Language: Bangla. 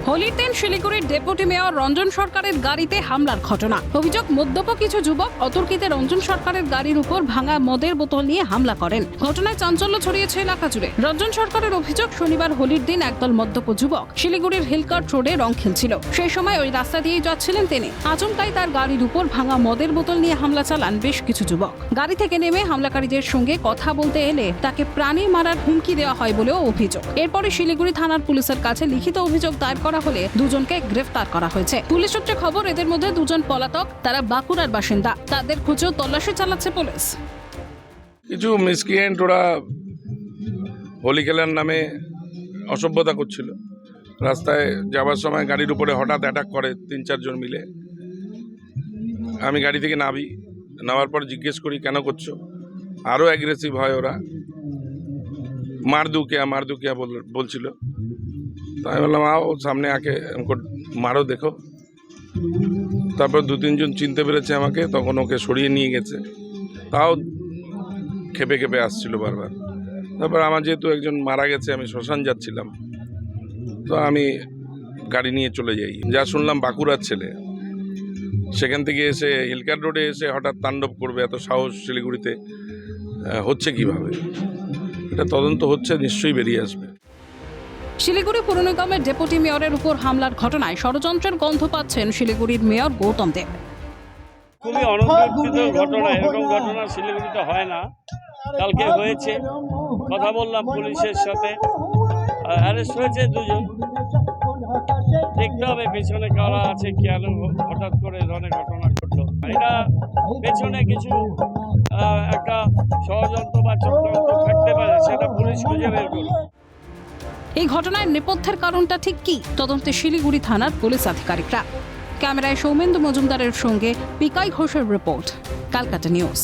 হোলির দিন শিলিগুড়ির ডেপুটি মেয়র রঞ্জন সরকারের গাড়িতে হামলার ঘটনা। অভিযোগ, মদ্যপ কিছু যুবক অতর্কিতে রঞ্জন সরকারের গাড়ির উপর ভাঙা মদের বোতল নিয়ে হামলা করেন। ঘটনায় চাঞ্চল্য ছড়িয়েছে এলাকা জুড়ে। রঞ্জন সরকারের অভিযোগ, শনিবার হোলির দিন একদল মদ্যপ যুবক শিলিগুড়ির হিলকার্ট রোডে রং খেলছিল। সেই সময় ওই রাস্তা দিয়েই যাচ্ছিলেন তিনি। আচমকাই তার গাড়ির উপর ভাঙা মদের বোতল নিয়ে হামলা চালান বেশ কিছু যুবক। গাড়ি থেকে নেমে হামলাকারীদের সঙ্গে কথা বলতে এলে তাকে প্রাণী মারার হুমকি দেওয়া হয় বলেও অভিযোগ। এরপরে শিলিগুড়ি থানার পুলিশের কাছে লিখিত অভিযোগ দায়ের করা হলে দুজনকে গ্রেফতার করা হয়েছে। পুলিশ সূত্রে খবর, এদের মধ্যে দুজন পলাতক, তারা বাঁকুড়ার বাসিন্দা। তাদের খুঁজেও তল্লাশি চালাচ্ছে পুলিশ। কিছু মিসক্রিয়েন্ট ওরা হোলি খেলার নামে অসভ্যতা করছিল। রাস্তায় যাওয়ার সময় গাড়ির উপরে হঠাৎ অ্যাটাক করে ৩-৪ জন মিলে। আমি গাড়ি থেকে নামার পর জিজ্ঞেস করি কেন করছো। আরও অ্যাগ্রেসিভ হয় ওরা, মার দু কেয়া বলছিল। তো আমি বললাম আও সামনে আকে আমাকে মারো দেখো। তারপর 2-3 জন চিনতে পেরেছে আমাকে, তখন ওকে সরিয়ে নিয়ে গেছে। তাও খেপে আসছিল বারবার। তারপর আমার যেহেতু একজন মারা গেছে, আমি শ্মশান যাচ্ছিলাম, তো আমি গাড়ি নিয়ে চলে যাই। যা শুনলাম বাঁকুড়ার ছেলে, সেখান থেকে এসে হিলকার্ট রোডে এসে হঠাৎ তাণ্ডব করবে, এত সাহস শিলিগুড়িতে হচ্ছে কিভাবে? এটা তদন্ত হচ্ছে, নিশ্চয়ই বেরিয়ে আসবে। শিলিগুড়ি পুর নিগমের ডেপুটি মেয়রের উপর হামলার ঘটনায় ষড়যন্ত্রের গন্ধ পাচ্ছেন শিলিগুড়ির মেয়র গৌতম দেব। খুবই অনভিপ্রেত ঘটনা, এরকম ঘটনা শিলিগুড়িতে হয় না। কালকে হয়েছে, কথা বললাম পুলিশের সাথে, অ্যারেস্ট হয়েছে 2 জন। দেখতে হবে পেছনে কারা আছে, কেন হঠাৎ করে ধরনের ঘটনা ঘটলো। এটা পেছনে কিছু একটা ষড়যন্ত্র বা চক্রান্ত থাকতে পারে, সেটা পুলিশ খুঁজে বের করবে। এই ঘটনার নেপথ্যের কারণটা ঠিক কি, তদন্তে শিলিগুড়ি থানার পুলিশ আধিকারিকরা। ক্যামেরায় সৌমেন্দু মজুমদারের সঙ্গে পিকাই ঘোষের রিপোর্ট, ক্যালকাটা নিউজ।